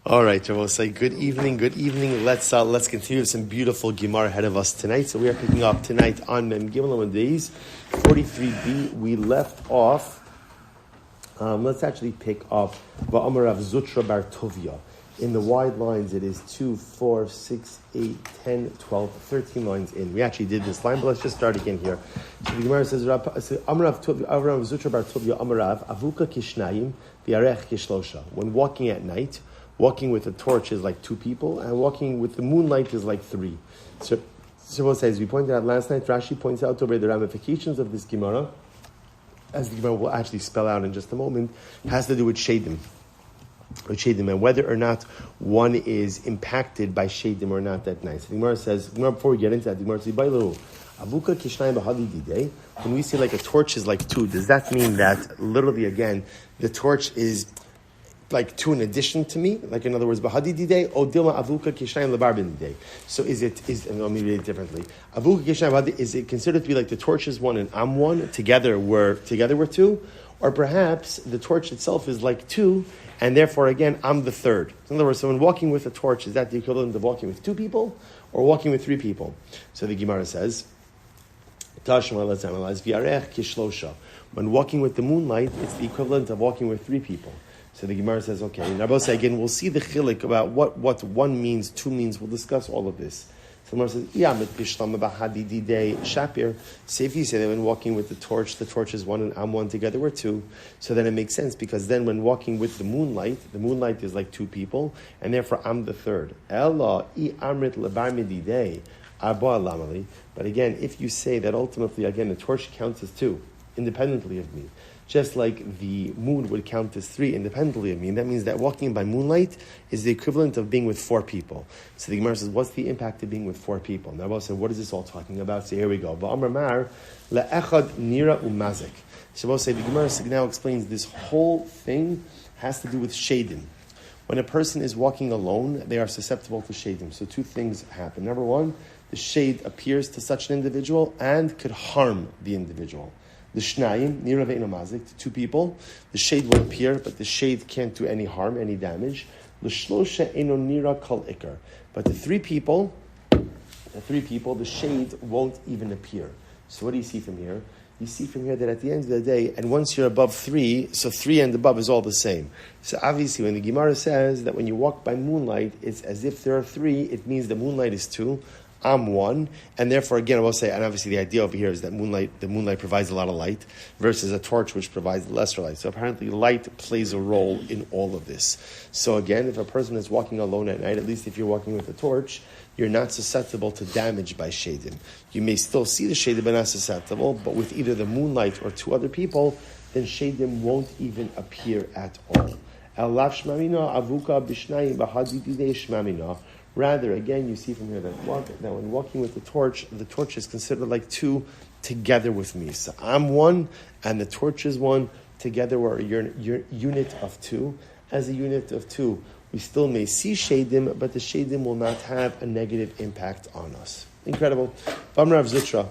All right, Shavuos, say good evening. Let's continue with some beautiful Gemara ahead of us tonight. So we are picking up tonight on Mem Gimel days 43b. We left off. Let's actually pick up Va'amar Rav Zutra bar Tovia. In the wide lines, it is 2, 4, 6, 8, 10, 12, 13 lines in. We actually did this line, but let's just start again here. So the Gemara says, Amar Rav Zutra bar Tovia, Amar Rav, Avuka kishnayim, v'arech kishlosha. When walking at night, walking with a torch is like 2 people, and walking with the moonlight is like 3. So what says, we pointed out last night, Rashi points out over the ramifications of this Gemara, as the Gemara will actually spell out in just a moment, has to do with Shadim. And whether or not one is impacted by Shadim or not that night. So the Gemara says, before we get into that, the Gemara says, Avuka kishnayim b'hadi didei. When we say like a torch is like 2, does that mean that literally again, the torch is like 2 in addition to me, like in other words, bahadi didei o dilma avuka kishnayim lebarbin didei. So let me read it differently. Avuka kishnayim bahadi, is it considered to be like the torch is 1 and I'm 1 together we're 2, or perhaps the torch itself is like 2 and therefore again I'm the 3rd. In other words, so when walking with a torch, is that the equivalent of walking with 2 people or walking with 3 people? So the Gemara says, Tashma, let's analyze. V'arech kishlosha. When walking with the moonlight, it's the equivalent of walking with 3 people. So the Gemara says, okay, and Rabbi again, we'll see the chilik about what 1 means, 2 means. We'll discuss all of this. So the Gemara says, say if you say that when walking with the torch is 1 and I'm 1 together we're 2. So then it makes sense because then when walking with the moonlight is like 2 people, and therefore I'm the 3rd. But again, if you say that ultimately, again, the torch counts as 2, independently of me, just like the moon would count as 3 independently of me, and that means that walking by moonlight is the equivalent of being with 4 people. So the Gemara says, what's the impact of being with 4 people? Now Rabbi said, what is this all talking about? So here we go. Va'amar mar le'echad nira umazik. So Rabbi said, the Gemara now explains this whole thing has to do with shadim. When a person is walking alone, they are susceptible to shadim. So 2 things happen. Number 1, the shade appears to such an individual and could harm the individual. The shnayim, nira ve'eno mazik, the 2 people, the shade will appear, but the shade can't do any harm, any damage. L'shlosha eno nira kol ikar. But the 3 people, the shade won't even appear. So what do you see from here? You see from here that at the end of the day, and once you're above 3, so 3 and above is all the same. So obviously when the Gemara says that when you walk by moonlight, it's as if there are 3, it means the moonlight is 2, I'm 1, and therefore again I will say, and obviously the idea over here is that the moonlight provides a lot of light versus a torch which provides lesser light. So apparently light plays a role in all of this. So again, if a person is walking alone at night, at least if you're walking with a torch, you're not susceptible to damage by shadim. You may still see the shadim but not susceptible, but with either the moonlight or 2 other people, then shadim won't even appear at all. Rather, again, you see from here that when walking with the torch is considered like 2 together with me. So I'm 1, and the torch is 1. Together we're a unit of 2. As a unit of 2, we still may see shadim, but the shadim will not have a negative impact on us. Incredible. V'amar Rav Zutra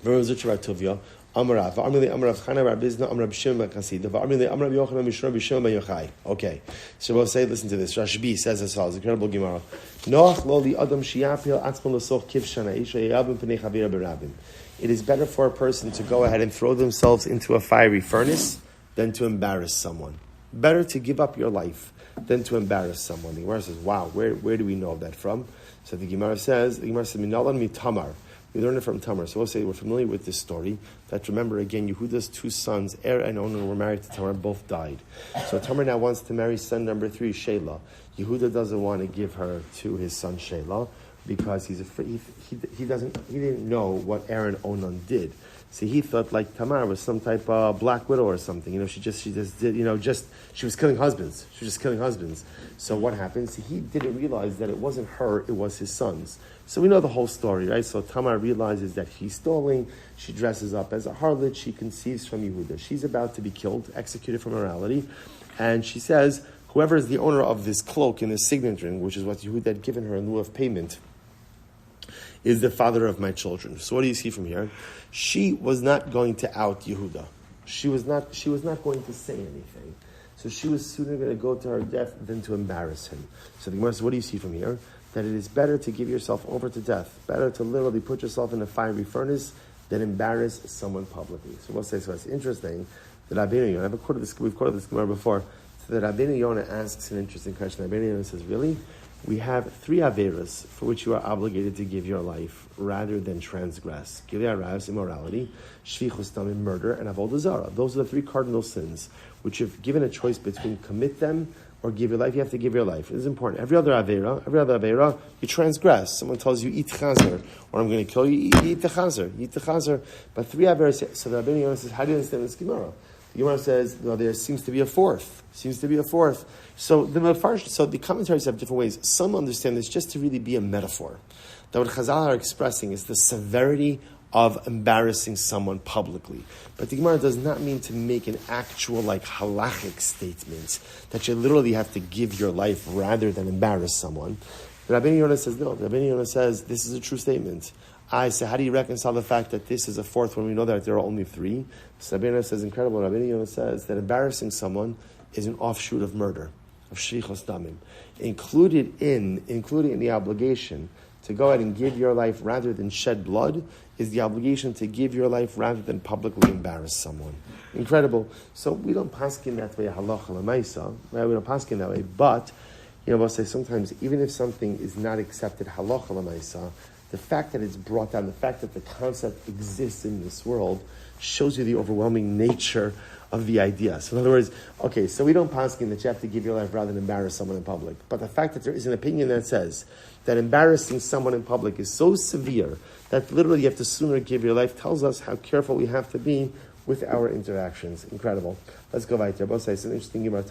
bar Tovia. Okay, so we'll say, listen to this. Rashbi says as follows, incredible Gemara. It is better for a person to go ahead and throw themselves into a fiery furnace than to embarrass someone. Better to give up your life than to embarrass someone. The Gemara says, wow, where do we know that from? So the Gemara says, Minalan mi Tamar. We learn it from Tamar. So we'll say we're familiar with this story. That remember again, Yehuda's 2 sons, Er and Onan, were married to Tamar, both died. So Tamar now wants to marry son number 3, Shelah. Yehuda doesn't want to give her to his son Shelah because he's afraid he didn't know what Er and Onan did. So he thought like Tamar was some type of black widow or something. She just did, she was killing husbands. She was just killing husbands. So what happens? He didn't realize that it wasn't her, it was his sons. So we know the whole story, right? So Tamar realizes that he's stalling. She dresses up as a harlot. She conceives from Yehuda. She's about to be killed, executed for morality. And she says, whoever is the owner of this cloak and this signet ring, which is what Yehuda had given her in lieu of payment, is the father of my children. So what do you see from here? She was not going to out Yehuda. She was not going to say anything. So she was sooner going to go to her death than to embarrass him. So the Gemara says, what do you see from here? That it is better to give yourself over to death, better to literally put yourself in a fiery furnace than embarrass someone publicly. So we'll say, so it's interesting that Rabbeinu Yonah, we've quoted this Gemara before, so that Rabbeinu Yonah asks an interesting question. Rabbeinu Yonah says, really? We have 3 averas for which you are obligated to give your life rather than transgress. Gilei Arayos, immorality, Shvichus Damim, murder, and Avodah Zarah. Those are the 3 cardinal sins, which if given a choice between commit them or give your life, you have to give your life. It is important. Every other avera, you transgress. Someone tells you, eat chazer, or I'm going to kill you, eat the chazer. But 3 averas, so the Rabbeinu Yonah says, how do you understand this Gemara? The Gemara says, no, there seems to be a fourth. So the commentaries have different ways. Some understand this just to really be a metaphor. That what Chazal are expressing is the severity of embarrassing someone publicly. But the Gemara does not mean to make an actual halachic statement that you literally have to give your life rather than embarrass someone. Rabbeinu Yonah says no. Rabbeinu Yonah says this is a true statement. I say, how do you reconcile the fact that this is a fourth when we know that there are only 3? So Rabbeinu Yonah says, incredible. Rabbeinu Yonah says that embarrassing someone is an offshoot of murder, of shlichus damim. Included in the obligation to go ahead and give your life rather than shed blood is the obligation to give your life rather than publicly embarrass someone. Incredible. So we don't paskin that way, halacha l'maisa, right? We don't paskin that way, but we'll say sometimes even if something is not accepted halacha l'maisa, the fact that it's brought down, the fact that the concept exists in this world, shows you the overwhelming nature of the idea. So in other words, okay, so we don't paskin that you have to give your life rather than embarrass someone in public. But the fact that there is an opinion that says that embarrassing someone in public is so severe that literally you have to sooner give your life tells us how careful we have to be with our interactions. Incredible. Let's go right there. Both say it's an interesting Gemara.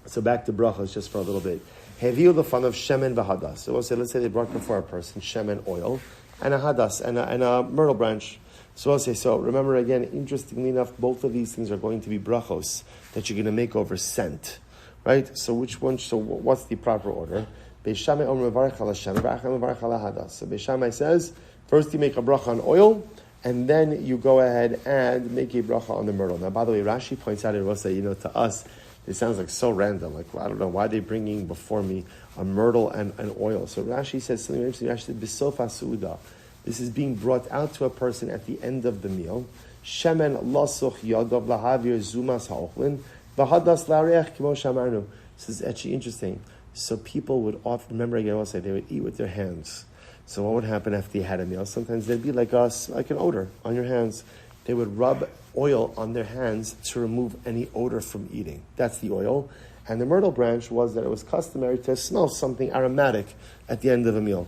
So back to Berachos just for a little bit. Heviu the fun of shemen v'hadas. So we'll say, let's say they brought before a person shemen oil and a hadas and a myrtle branch. So I'll say, so remember again, interestingly enough, both of these things are going to be brachos that you're going to make over scent, right? So which one? So what's the proper order? Beis Shammai omer mevarech ala shemen v'achar mevarech ala hadas. So Beis Shammai says, first you make a bracha on oil, and then you go ahead and make a bracha on the myrtle. Now, by the way, Rashi points out, to us, it sounds like so random. Like, well, I don't know, why are they bringing before me a myrtle and oil? So Rashi says something interesting. Rashi said, B'sofa su'uda. This is being brought out to a person at the end of the meal. Shemen lasuch yadav lahavir zumas ha'ochlin. V'hadas la'areach kimo shamarnu. This is actually interesting. So people would often, remember again, I'll say, they would eat with their hands. So what would happen after you had a meal? Sometimes there'd be like an odor on your hands. They would rub oil on their hands to remove any odor from eating. That's the oil. And the myrtle branch was that it was customary to smell something aromatic at the end of a meal.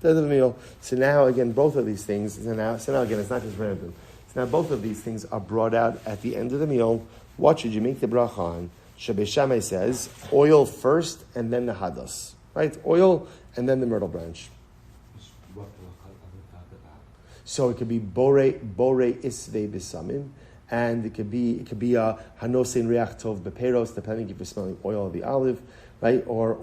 So now, again, both of these things, so now again, it's not just random. So now both of these things are brought out at the end of the meal. What should you make the bracha on? Beis Shammai says, oil first and then the hadas. Right? Oil and then the myrtle branch. So it could be bore isvei b'samim, and it could be hanosein reach tov beperos, depending if you're smelling oil of the olive, right? Or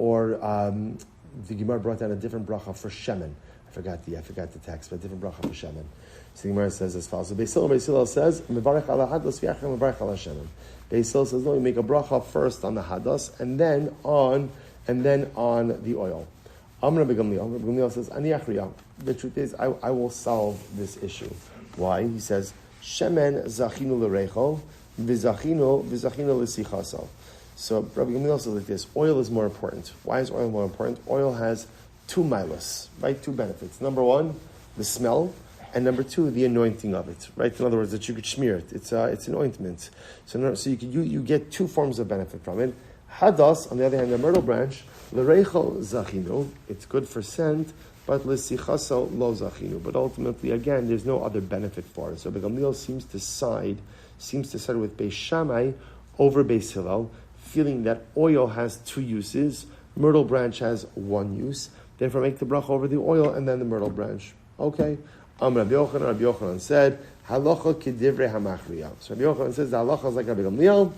the Gemara brought down a different bracha for shemen. I forgot the text, but a different bracha for shemen. So the Gemara says as follows. So Beis Hillel says mevarech ala hadas v'yachar mevarech ala shemen. Beis Hillel says no, you make a bracha first on the hadas and then on the oil. Rabbi Gamliel says, Ani achriya. The truth is, I will solve this issue. Why? He says, Shemen zachinu l'reicho, v'zachinu l'sichaso. So Rabbi Gamliel says like this, oil is more important. Why is oil more important? Oil has 2 milas, right? 2 benefits. Number 1, the smell, and number 2, the anointing of it, right? In other words, that you could smear it. It's an ointment. So you get 2 forms of benefit from it. Hadas, on the other hand, the myrtle branch, l'reichel zachinu, it's good for scent, but l'sichaso lo zachinu. But ultimately, again, there's no other benefit for it. So Rabbi Gamliel seems to side with Beis Shammai over Beis Hillel, feeling that oil has 2 uses, myrtle branch has 1 use. Therefore, make the bracha over the oil and then the myrtle branch. Okay. Rabbi Yochanan said, halacha kedivrei hamachriya. So Rabbi Yochanan says the halacha is like Rabbi Gamliel,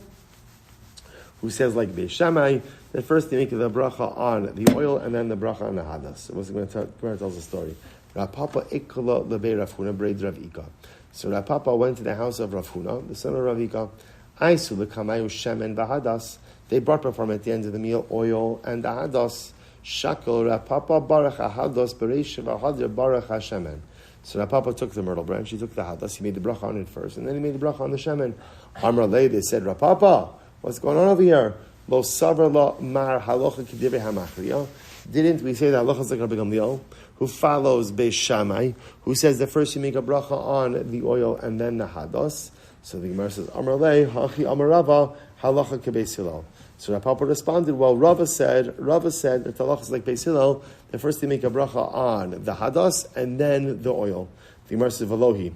who says like Beis Shammai, that first they make the bracha on the oil and then the bracha on the hadas. So Gemara tells the story. Rav Papa ikla lebei Rav Huna breid Rav Ika. So Rav Papa went to the house of Rav Huna, the son of Rav Ika. Aisu l'kamayu shemen v'hadas. They brought before him at the end of the meal oil and the hadas. Shakol Rapapa Baruch Hadas Bereisha V'Hadir Baruch Hashemen. So Rapapa took the myrtle branch, he took the hadas, he made the bracha on it first, and then he made the bracha on the shemen. Amar Lei, they said, Rapapa, what's going on over here? Lo Savar La Mar Halacha K'Divrei HaMachriya. Didn't we say that halacha is like Rabbi Gamliel, who follows Beis Shammai, who says that first you make a bracha on the oil and then the hadas? So the Gemara says, Amar Lei, Hachi Amar Rava, Halacha K'Beis Hillel. So Rav Papa responded, well, Rava said that the halacha is like Beis Hillel, that first they make a bracha on the hadas and then the oil. The Gemara says, Velohi.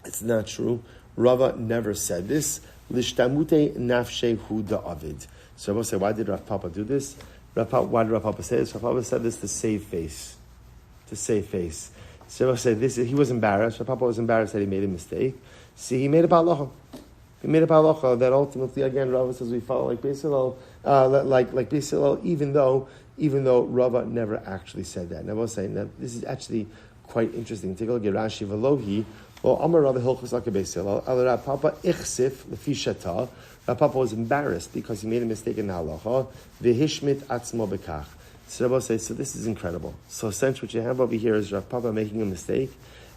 It's not true. Rava never said this. Lishtamute nafshe hu da'avid. So Rava said, why did Rav Papa do this? Why did Rav Papa say this? Rav Papa said this to save face. To save face. So Rava said this. He was embarrassed. Rav Papa was embarrassed that he made a mistake. See, he made a halacha. He made a halacha that ultimately, again, Rava says we follow like Beis Hillel, like Beis Hillel, even though Rava never actually said that. And I was saying that this is actually quite interesting. Take a look at Rashi Velohi. Well, Amar Rava Hilchos like Beis Hillel. El Rav Papa ichsif lefi shata. Rav Papa was embarrassed because he made a mistake in the halacha. Vehishmit atzmo bekach. So Rava says, so this is incredible. So essentially, what you have over here is Rav Papa making a mistake,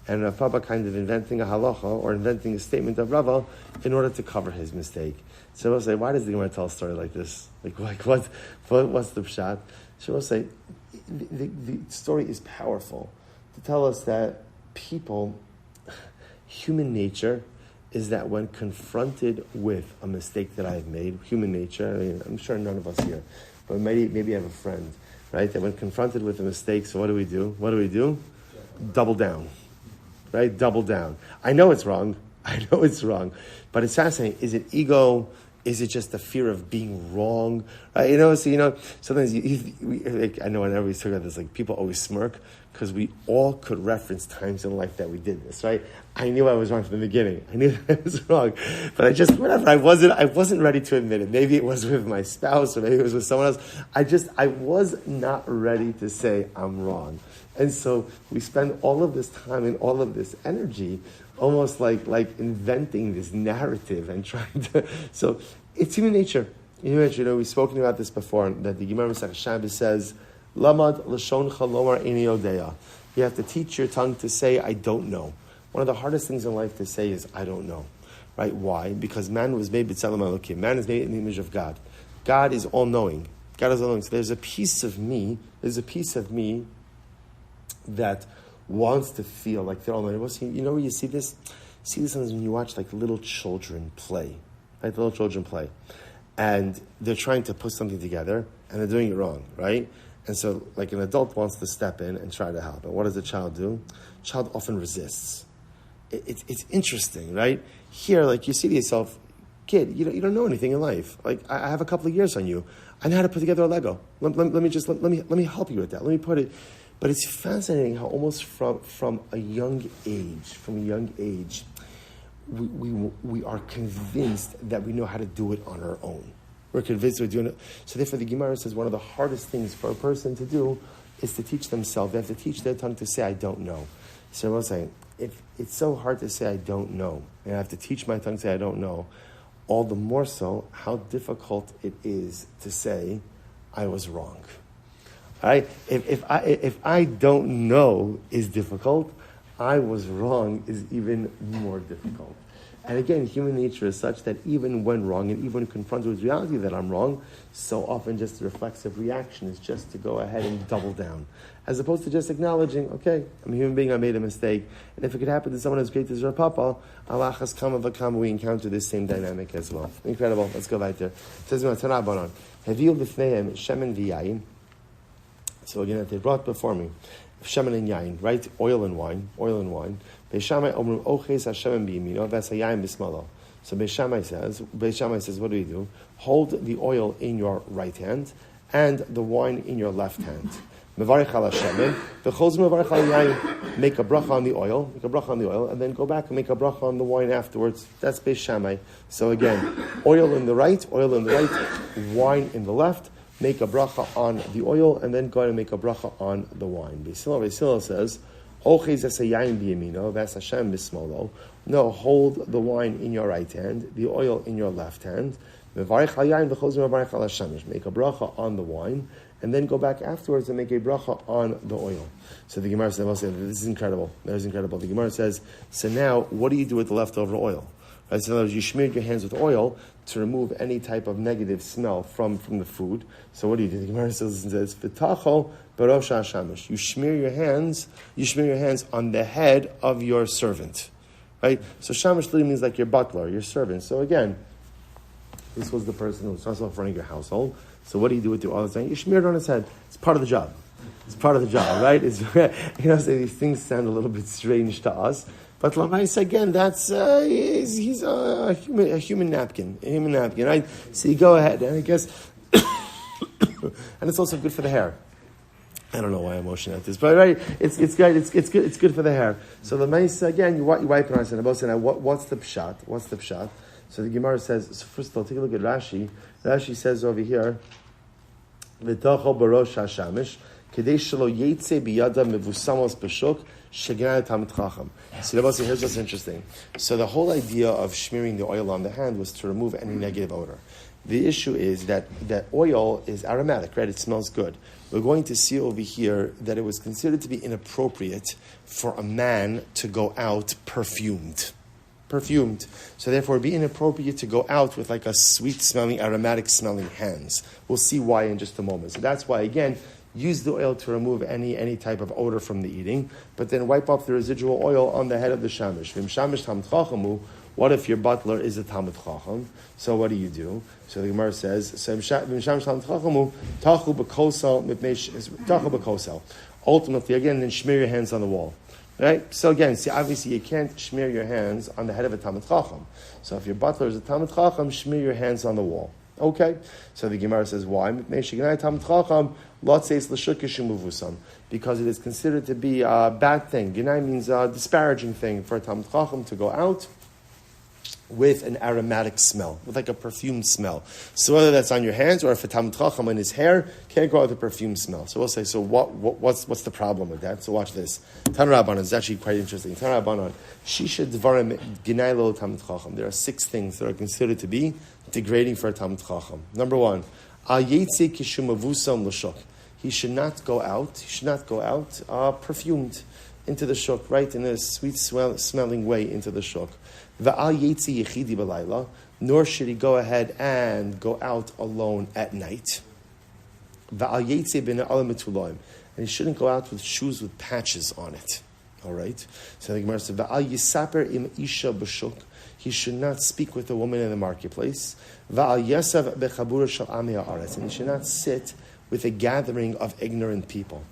and Rav Papa kind of inventing a halacha or inventing a statement of Rava in order to cover his mistake. So I'll say, why does the Gemara tell a story like this? What's the pshat? So I'll say, the story is powerful to tell us that people, human nature, is that when confronted with a mistake that I've made, human nature, I mean, I'm sure none of us here, but maybe I have a friend, right? That when confronted with a mistake, so what do we do? Double down. Right? Double down. I know it's wrong. But it's fascinating. Is it ego? Is it just the fear of being wrong? Right? Sometimes I know whenever we talk about this, like people always smirk because we all could reference times in life that we did this, right? I knew I was wrong from the beginning. I knew I was wrong. But I wasn't ready to admit it. Maybe it was with my spouse or maybe it was with someone else. I was not ready to say I'm wrong. And so we spend all of this time and all of this energy almost like inventing this narrative and trying to... So it's human nature. We've spoken about this before, that the Gemara Masech Shabbos says, Lamad l'shon chalomar eini yodeya. You have to teach your tongue to say, I don't know. One of the hardest things in life to say is, I don't know. Right? Why? Because man was made b'tzelem Elokim. Man is made in the image of God. God is all-knowing. So there's a piece of me that wants to feel like they're all knowing. You know where you see this? See this when you watch like little children play. Right? The little children play. And they're trying to put something together, and they're doing it wrong, right? And so, like, an adult wants to step in and try to help. And what does the child do? The child often resists. It's interesting, right? Here, like, you see to yourself, kid, you don't know anything in life. Like, I have a couple of years on you. I know how to put together a Lego. Let me help you with that. Let me put it. But it's fascinating how almost from a young age, we are convinced that we know how to do it on our own. We're convinced we're doing it. So therefore the Gemara says one of the hardest things for a person to do is to teach themselves. They have to teach their tongue to say, I don't know. So I was saying, if it's so hard to say I don't know, and I have to teach my tongue to say I don't know, all the more so how difficult it is to say I was wrong. All right? If I don't know is difficult, I was wrong is even more difficult. And again, human nature is such that even when wrong, and even when confronted with reality that I'm wrong, so often just the reflexive reaction is just to go ahead and double down. As opposed to just acknowledging, okay, I'm a human being, I made a mistake. And if it could happen to someone as great as Rav Papa, Allah has come of a come, we encounter this same dynamic as well. Incredible. Let's go right there. It says, Hevi'u b'fneihem shemen v'yayin. So again, they brought before me shemen and yayin, right? Oil and wine. Beis Shammai omrim oches hashemen b'yamino, that's a yayin b'smalo. So Beis Shammai says, what do? Hold the oil in your right hand and the wine in your left hand. Mevarich ala shemen, v'chol zman mevarich ala yayin. Make a bracha on the oil, and then go back and make a bracha on the wine afterwards. That's Beis Shammai. So again, oil in the right, wine in the left. Make a bracha on the oil, and then go ahead and make a bracha on the wine. Beis Hillel says, Oches as a yain biyamino, vas Hashem bismolo. No, hold the wine in your right hand, the oil in your left hand. Mevarich al yain v'chozim mevarich al hashamish. Make a bracha on the wine, and then go back afterwards and make a bracha on the oil. So the Gemara says, this is incredible. That is incredible. The Gemara says, so now, what do you do with the leftover oil? Right, so in other words, you smeared your hands with oil to remove any type of negative smell from the food. So what do? The Gemara says, "V'tachol barosh hashamish." You smear your hands on the head of your servant. Right? So shamish literally means like your butler, your servant. So again, this was the person who was responsible for running your household. So what do you do with the oil? You smear it on his head. It's part of the job. It's part of the job, right? It's, so these things sound a little bit strange to us. But Lamais, again, that's he's a human napkin, right? So you go ahead, and I guess, and it's also good for the hair. I don't know why I'm motioning at this, but right, it's good. It's good for the hair. So Lamais, again, you wipe it on his head. What's the pshat? What's the pshat? So the Gemara says. So first of all, take a look at Rashi. Rashi says over here, "V'tachol barosh hashamish kedei shelo yetze biyada mevusamos b'shuk." So here's what's interesting. So the whole idea of smearing the oil on the hand was to remove any negative odor. The issue is that oil is aromatic, right? It smells good. We're going to see over here that it was considered to be inappropriate for a man to go out perfumed. So therefore, it'd be inappropriate to go out with like a sweet-smelling, aromatic-smelling hands. We'll see why in just a moment. So that's why, again, use the oil to remove any type of odor from the eating, but then wipe off the residual oil on the head of the shamish. V'im shamish talmid chachamu. What if your butler is a talmid chacham? So what do you do? So the Gemara says, "V'im shamish talmid chachamu tachu b'kosel." Ultimately, again, then smear your hands on the wall. Right? So again, see, obviously you can't smear your hands on the head of a talmid chacham. So if your butler is a talmid chacham, smear your hands on the wall. Okay, so the Gemara says, why? Because it is considered to be a bad thing. Ginai means a disparaging thing for a Talmid Chacham to go out with an aromatic smell, with like a perfume smell. So whether that's on your hands or if a Talmid Chacham in his hair can't go out with a perfume smell. So we'll say, so what's the problem with that? So watch this. Tan Rabbanan is actually quite interesting. Tan Rabbanan, Shisha Dvarim Ginai Lo Talmid Chacham. There are 6 things that are considered to be degrading for a Talmid Chacham. Number 1, Al Yetze Kishumavusam L'Shuk. He should not go out perfumed into the shuk, right, in a sweet smelling way into the shuk. V'al Yetze Yechidi B'Layla. Nor should he go ahead and go out alone at night. V'al Yetze B'Na'al Metuloim. And he shouldn't go out with shoes with patches on it. All right? So the Gemara says, V'al Yisaper Im Isha B'Shuk. He should not speak with a woman in the marketplace. V'al Yasav Bechaburah Shal Amei Haaretz. And he should not sit with a gathering of ignorant people.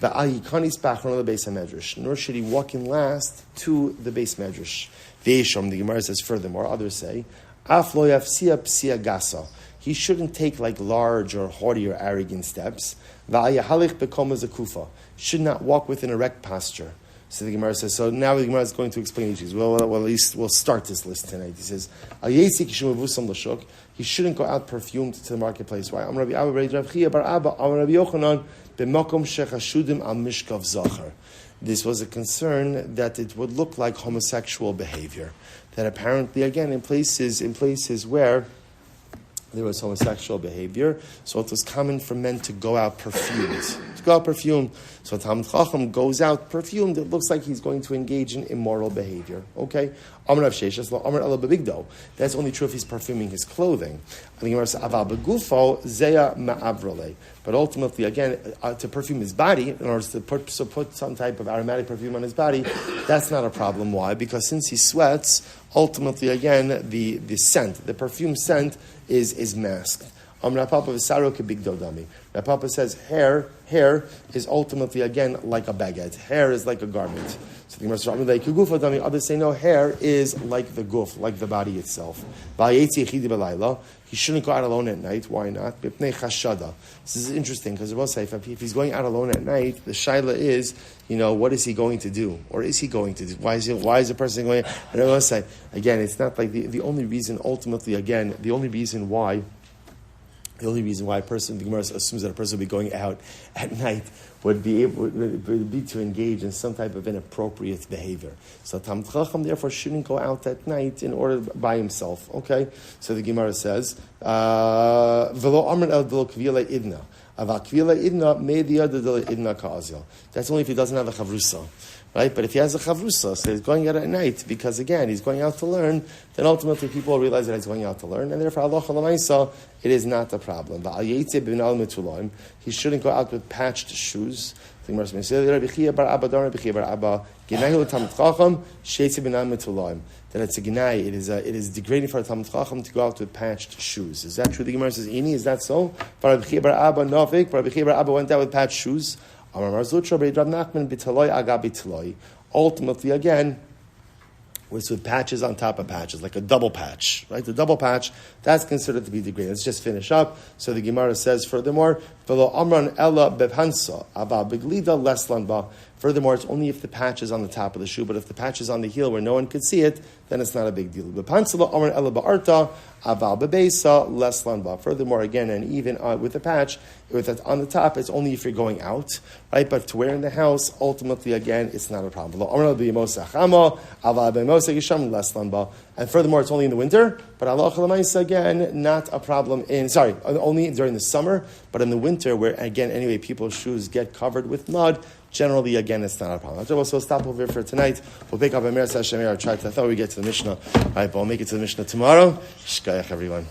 V'al Yikanis B'Achron LeBeis HaMedrash. Nor should he walk in last to the Beis Medrash. V'Yeshom, the Gemara says furthermore, others say, Af Lo Yafsia Psia Gasa. He shouldn't take like large or haughty or arrogant steps. V'al Yahalich B'Koma Zakufa. Should not walk with an erect posture. So the Gemara says, so now the Gemara is going to explain each of these. Well, at least we'll start this list tonight. He says, he shouldn't go out perfumed to the marketplace. Why? This was a concern that it would look like homosexual behavior. That apparently, again, in places where there was homosexual behavior, so it was common for men to go out perfumed. So Talmid Chacham goes out perfumed, it looks like he's going to engage in immoral behavior. Okay? That's only true if he's perfuming his clothing. But ultimately, again, to perfume his body, in order to put some type of aromatic perfume on his body, that's not a problem. Why? Because since he sweats, ultimately, again, the scent, the perfume scent is masked. Rapapa says hair is ultimately, again, like a baguette. Hair is like a garment. So the others say no, hair is like the guf, like the body itself. He shouldn't go out alone at night. Why not? This is interesting because I will say if he's going out alone at night, the shaila is, what is he going to do? Or is he going to do? Why is the person going? And I will say, again, it's not like the only reason ultimately, again, the only reason why The only reason why the Gemara assumes that a person would be going out at night would be to engage in some type of inappropriate behavior. So Talmid Chacham therefore shouldn't go out at night in order by himself. Okay, so the Gemara says, "V'lo amrin el d'lo kvila idna." That's only if he doesn't have a chavrusa, right? But if he has a chavrusa, so he's going out at night because again he's going out to learn, then ultimately people will realize that he's going out to learn, and therefore halacha l'maisa it is not a problem. But he shouldn't go out with patched shoes. That it's a ginai, it is degrading for a Talmid Chacham to go out with patched shoes. Is that true? The Gemara says, Ini, is that so? Rabbi Shmuel Silber went out with patched shoes. Ultimately, again, was with patches on top of patches, like a double patch, right? The double patch, that's considered to be degraded. Let's just finish up. So the Gemara says, furthermore, furthermore, it's only if the patch is on the top of the shoe, but if the patch is on the heel where no one could see it, then it's not a big deal. Furthermore, again, and even with the patch, with it on the top, it's only if you're going out, right? But to wear in the house, ultimately, again, it's not a problem. And furthermore, it's only in the winter, but again, not a problem only during the summer, but in the winter, where again, anyway, people's shoes get covered with mud, generally, again, it's not a problem. So we'll stop over here for tonight. We'll pick up a Meretz Hashem. I thought we'd get to the Mishnah, right? But we'll make it to the Mishnah tomorrow. Shkayach, everyone.